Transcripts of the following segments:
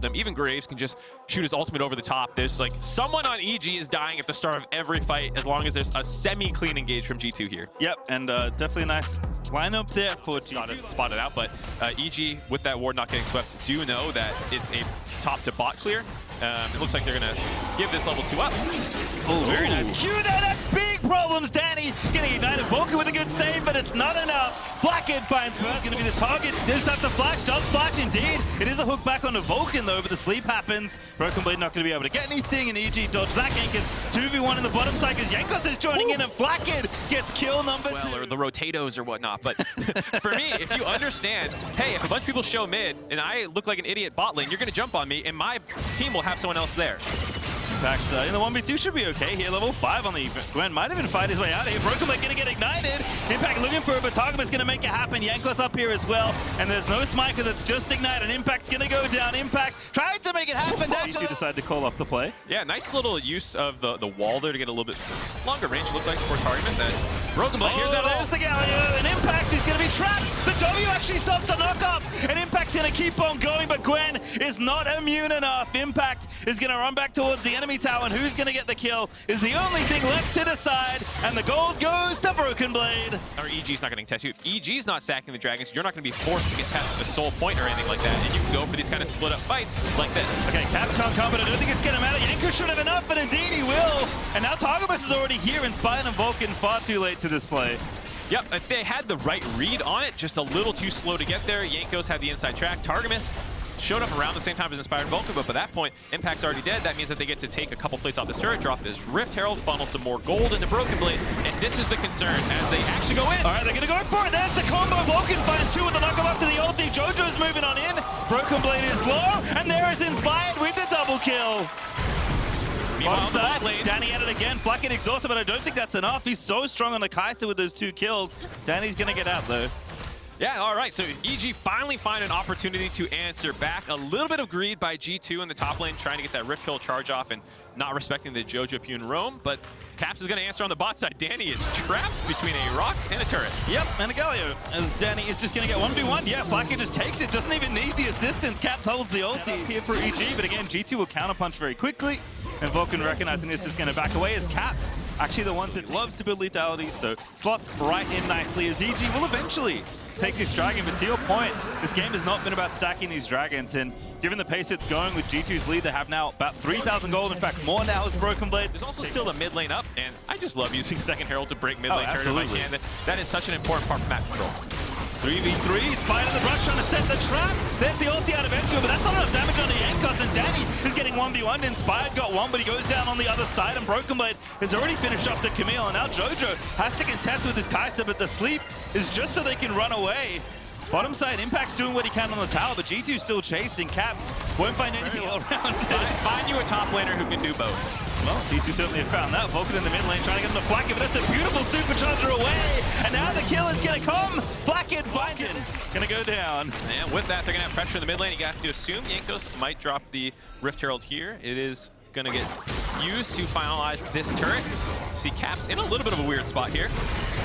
them. Even Graves can just shoot his ultimate over the top. There's like someone on EG is dying at the start of every fight as long as there's a semi-clean engage from G2 here. Yep, and definitely a nice lineup there for G2. Spotted out, but EG with that ward not getting swept do know that it's a top to bot clear. It looks like they're gonna give this level 2 up. Oh, very nice. Q there, that's big problems. Danny getting ignited. Vulcan with a good save, but it's not enough. Blackhead finds first, gonna be the target. This time the flash, does flash indeed. It is a hook back onto Vulcan though, but the sleep happens. Broken Blade not gonna be able to get anything, and EG dodge that gank is 2v1 in the bottom side because Jankos is joining in, and Blackhead gets kill number 2. Or the rotatos or whatnot, but for me, if you understand, hey, if a bunch of people show mid and I look like an idiot bot lane, you're gonna jump on me and my team will have someone else there. In fact, in the 1v2 should be okay here. Level 5 on the Gwen might even fight his way out of here. Broken Blade gonna get ignited. Impact looking for it, but Targamas gonna make it happen. Jankos up here as well, and there's no smite because it's just ignite, and Impact's gonna go down. Impact tried to make it happen. G2 decided to call off the play. Yeah, nice little use of the wall there to get a little bit longer range, look like, for Targamas. And Broken Blade, here's that ult. There's the Galio, and Impact is gonna be trapped. The W actually stops the knockoff, and Impact's gonna keep on going, but Gwen is not immune enough. Impact is gonna run back towards the enemy tower, and who's gonna get the kill is the only thing left to decide, and the gold goes to Broken Blade. Or EG's not getting tested. If EG's not sacking the dragons, you're not gonna be forced to get tested with soul point or anything like that, and you can go for these kind of split up fights like this. Okay, Caps can't come, but I don't think it's gonna matter. Yanko should have enough, and indeed he will. And now Targamas is already here, in spite of Vulcan far too late to this play. Yep, if they had the right read on it, just a little too slow to get there. Jankos had the inside track. Targamas showed up around the same time as Inspired Vulcan, but by that point, Impact's already dead. That means that they get to take a couple plates off this turret, drop this Rift Herald, funnel some more gold into Broken Blade, and this is the concern as they actually go in. All right, they're gonna go for it. There's the combo. Vulcan finds 2 with the knockoff after the ulti. Jojo's moving on in. Broken Blade is low, and there is Inspired with the double kill. Bottom side, Danny at it again. Blackhead exhausted, but I don't think that's enough. He's so strong on the Kai'Sa with those 2 kills. Danny's gonna get out though. Yeah, all right, so EG finally find an opportunity to answer back. A little bit of greed by G2 in the top lane, trying to get that Rift Kill charge off and not respecting the Jojo Pew and Roam, but Caps is going to answer on the bot side. Danny is trapped between a rock and a turret. Yep, and a Galio, as Danny is just going to get 1v1. Yeah, Blackhead just takes it, doesn't even need the assistance. Caps holds the ulti here for EG, but again, G2 will counterpunch very quickly, and Vulcan recognizing this is going to back away as Caps actually the one that loves to build lethality, so slots right in nicely as EG will eventually take this dragon. But to your point, this game has not been about stacking these dragons, and given the pace it's going with G2's lead, they have now about 3,000 gold, in fact more now as Broken Blade. There's also still a mid lane up, and I just love using Second Herald to break mid lane turret if I can. That is such an important part for map control. 3v3, Spider the brush trying to set the trap. There's the ulti out of Ezreal, but that's not enough damage on the Jankos, and Danny is getting 1v1. Inspired got one, but he goes down on the other side, and Broken Blade has already finished off the Camille, and now Jojo has to contest with his Kai'Sa, but the sleep is just so they can run away. Bottom side, Impact's doing what he can on the tower, but G2's still chasing. Caps won't find anything around it. Find you a top laner who can do both. Well, G2 certainly have found that. Vulcan in the mid lane trying to get him to Blackhead, but that's a beautiful supercharger away. And now the kill is going to come. Blackhead, Vulcan, going to go down. And with that, they're going to have pressure in the mid lane. You have to assume Jankos might drop the Rift Herald here. It is going to get used to finalize this turret. See Caps in a little bit of a weird spot here.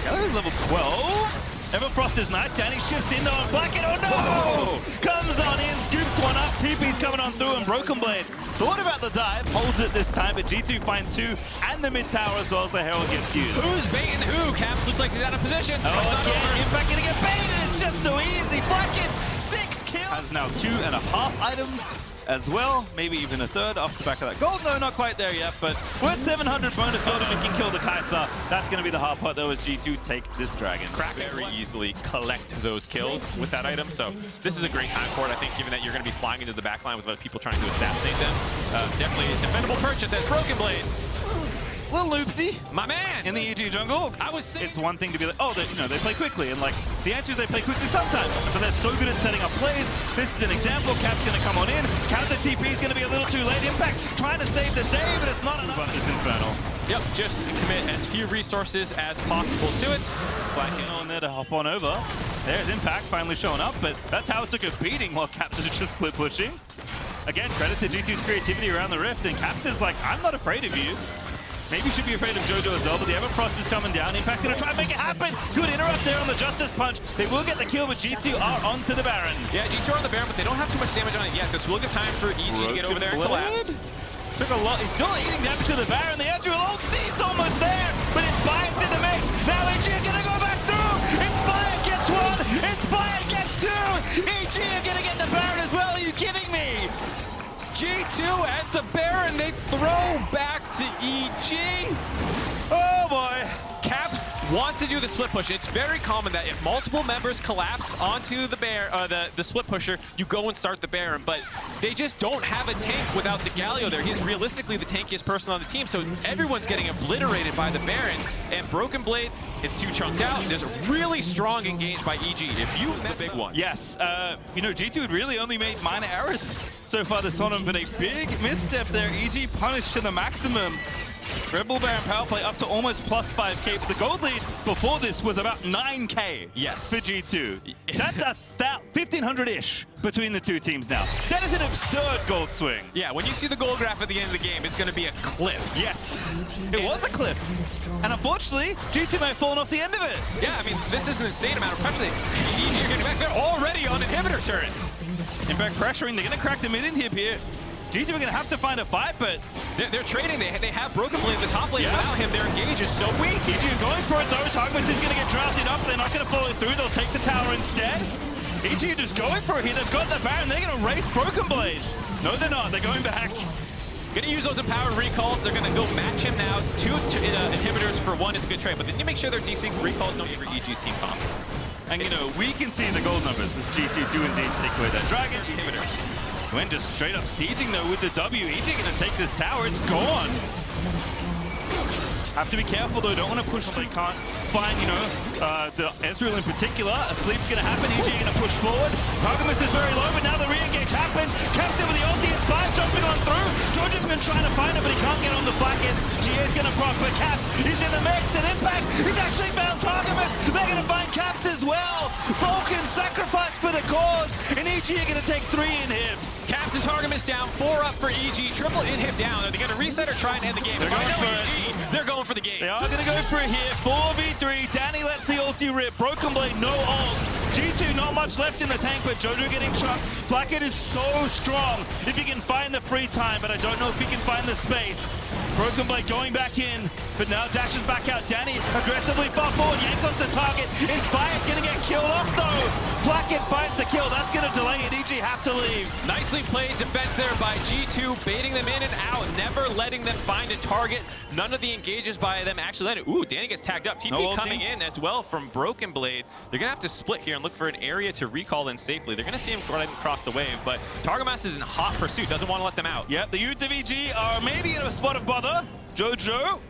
Galler's level 12. Everfrost is nice. Danny shifts into on Blackhead. Oh no! Whoa. Comes on in, scoops one up. TP's coming on through, and Broken Blade thought about the dive, holds it this time, but G2 find 2 and the mid tower as well as the Herald gets used. Who's baiting who? Caps looks like he's out of position. Oh, again, Impact gonna get baited. It's just so easy. Blackhead, 6 kills. Has now 2.5 items as well, maybe even a third off the back of that gold. No, not quite there yet, but with 700 bonus gold if we can kill the Kai'Sa, that's going to be the hard part though as G2 take this dragon. Crack very easily collect those kills with that item, so this is a great time for it, I think, given that you're going to be flying into the backline with other people trying to assassinate them. Definitely a defendable purchase as Broken Blade. Little Loopsy, my man, in the EG jungle. I was saying, it's one thing to be like, oh, they play quickly, and like the answer is they play quickly sometimes, but they're so good at setting up plays. This is an example. Cap's gonna come on in. Counter TP is gonna be a little too late. Impact trying to save the day, but it's not enough. But this Infernal. Yep, just commit as few resources as possible to it. Blackhead on there to hop on over. There's Impact finally showing up, but that's how it took a beating while Caps is just split pushing. Again, credit to G2's creativity around the Rift, and Caps is like, I'm not afraid of you. Maybe should be afraid of JoJo as well, but the Everfrost is coming down. Impact's going to try and make it happen. Good interrupt there on the Justice Punch. They will get the kill, but G2 are onto the Baron. Yeah, G2 are on the Baron, but they don't have too much damage on it yet. This will give time for EG to get over there and collapse. Took a lot. He's still eating damage to the Baron. The actual ulti's almost there, but Inspired's in the mix. Now EG are going to go back through. Inspired gets one. Inspired gets two. EG are going to get the Baron as well. Are you kidding me? G2 at the Baron, they throw back to EG. Oh boy. Caps wants to do the split push. It's very common that if multiple members collapse onto the the split pusher, you go and start the Baron, but they just don't have a tank without the Galio there. He's realistically the tankiest person on the team, so everyone's getting obliterated by the Baron, and Broken Blade is too chunked out. There's a really strong engage by EG. If you met the big one. Yes, you know, G2 had really only made minor errors so far this tournament, but a big misstep there. EG punished to the maximum. Red Bull Baron power play up to almost plus 5k, but the gold lead before this was about 9k for G2. That's 1,500-ish between the two teams now. That is an absurd gold swing. Yeah, when you see the gold graph at the end of the game, it's going to be a cliff. Yes, it was a cliff. And unfortunately, G2 may have fallen off the end of it. Yeah, I mean, this is an insane amount of pressure. EG are getting back. They're already on inhibitor turrets. In fact, pressuring, they're going to crack the mid-inhib here. G2 are going to have to find a fight, but they're trading. They have Broken Blade in the top lane. Without him, their engage is so weak. EG going for it though. Targuments is going to get drafted up. They're not going to follow it through. They'll take the tower instead. EG just going for it here. They've got the Baron. They're going to race Broken Blade. No, they're not. They're going back. Going to use those empowered recalls. They're going to go match him now. Two inhibitors for one is a good trade, but then you make sure they're decent recalls don't for EG's team comp. And you know, we can see the gold numbers as G2 do indeed take away that Dragon inhibitor. Went just straight up sieging though with the W. EG gonna take this tower, it's gone. Have to be careful though, don't want to push, they can't find, you know, the Ezreal in particular. A sleep's gonna happen, EG gonna push forward. Targuments is very low, but now the re-engage happens. Caps in with the ulti, Inspired jumping on through. George has been trying to find him, but he can't get on the flank end. GA's gonna proc, but Caps is in the mix, and Impact, he's actually found Targuments. They're gonna find Caps as well. Vulcan sacrifice for the cause, and EG are gonna take 3 inhibs. Caps and Targuments down, 4 up for EG. Triple inhib down. Are they gonna reset or try and end the game? They're going for EG. They're going for the game. They are going to go for it here. 4v3. Danny lets the ulti rip. Broken Blade, no ult. G2, not much left in the tank, but JoJo getting shot. Blackhead is so strong if he can find the free time, but I don't know if he can find the space. Broken Blade going back in, but now dashes back out. Danny aggressively far forward. Yankos the target. Inspired going to get killed off, though. Blackhead finds the kill. That's going to delay it. EG have to leave. Nicely played defense there by G2, baiting them in and out, never letting them find a target. None of the engages by them actually landed. Ooh, Danny gets tagged up. TP coming in as well from Broken Blade. They're going to have to split here and look for an area to recall in safely. They're going to see him right across the wave, but Targamas is in hot pursuit. Doesn't want to let them out. Yep, the youth of EG are maybe in a spot of bother. JoJo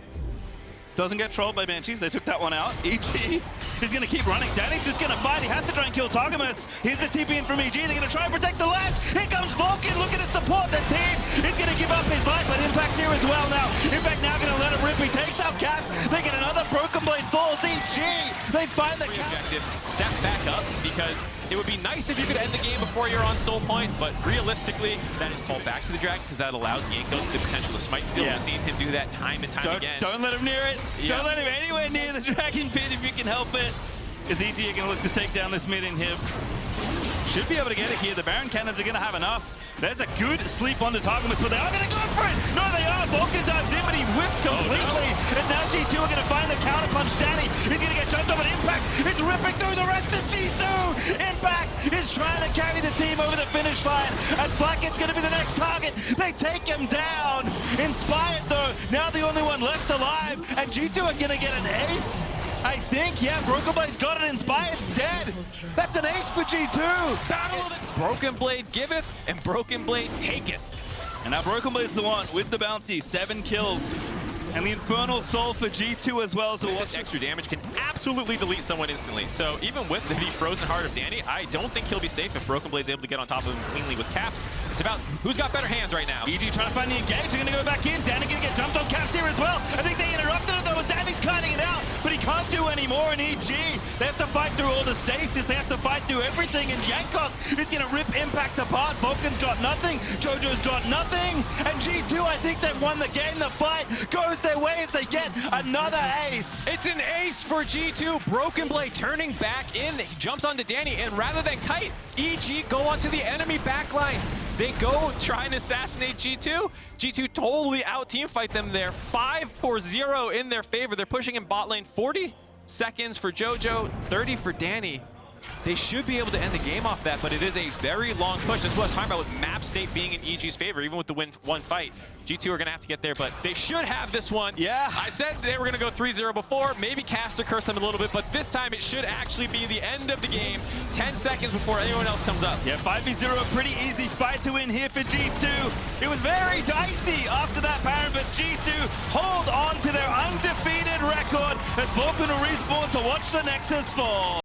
doesn't get trolled by Banshees. They took that one out. EG is going to keep running. Danny's just going to fight. He has to try and kill Targamas. Here's the TP in from EG. They're going to try and protect the lads. Here comes Vulcan looking to support the team. He's going to give up his life, but Impact's here as well now. Impact now going to let him rip. He takes out Caps. They get another Broken Blade falls. EG, they find the objective. Set back up because it would be nice if you could end the game before you're on soul point, but realistically, that is fall back to the Dragon because that allows Yankos the potential to smite steal. We've seen him do that time and time again. Don't let him near it. Don't let him anywhere near the Dragon Pit if you can help it. Is EG are going to look to take down this mid inhib. Should be able to get it here. The Baron cannons are going to have enough. There's a good sleep on the Targuments, but they are going to go for it. No, they are. Vulcan dives in, but he whiffs completely. And now G2 are going to find the counterpunch. Danny is going to get jumped over. Impact is ripping through the rest of G2. Impact is trying to carry the team over the finish line. And Blackhead's going to be the next target. They take him down. Inspired, though, now the only one left alive. And G2 are going to get an ace. I think, yeah, Broken Blade's got it. Inspired's dead. That's an ace for G2. Battle of the Broken Blade giveth and Broken Blade taketh. And now Broken Blade's the one with the bouncy. 7 kills. And the Infernal Soul for G2 as well. So this extra damage can absolutely delete someone instantly. So even with the frozen heart of Danny, I don't think he'll be safe if Broken Blade's able to get on top of him cleanly with Caps. It's about who's got better hands right now. EG trying to find the engage. They're going to go back in. Danny going to get jumped on Caps here as well. I think they interrupted it though, and Danny's kiting it out, but he can't do any more in EG. They have to fight through all the stasis. They have to fight through everything, and Jankos is going to rip Impact apart. Vulcan's got nothing. Jojo's got nothing. And G2, I think they've won the game. The fight goes their way as they get another ace. It's an ace for G2. Broken Blade turning back in. He jumps onto Danny, and rather than kite, EG go onto the enemy backline. They go try and assassinate G2. G2 totally out-team fight them there. 5-4-0 in their favor. They're pushing in bot lane. 40 seconds for Jojo, 30 for Danny. They should be able to end the game off that, but it is a very long push. This is what I was talking about with map state being in EG's favor, even with the one fight. G2 are going to have to get there, but they should have this one. Yeah. I said they were going to go 3-0 before. Maybe Caster cursed them a little bit, but this time it should actually be the end of the game. 10 seconds before anyone else comes up. Yeah, 5v0, pretty easy fight to win here for G2. It was very dicey after that Baron, but G2 hold on to their undefeated record as Vulcan will respawn to watch the Nexus fall.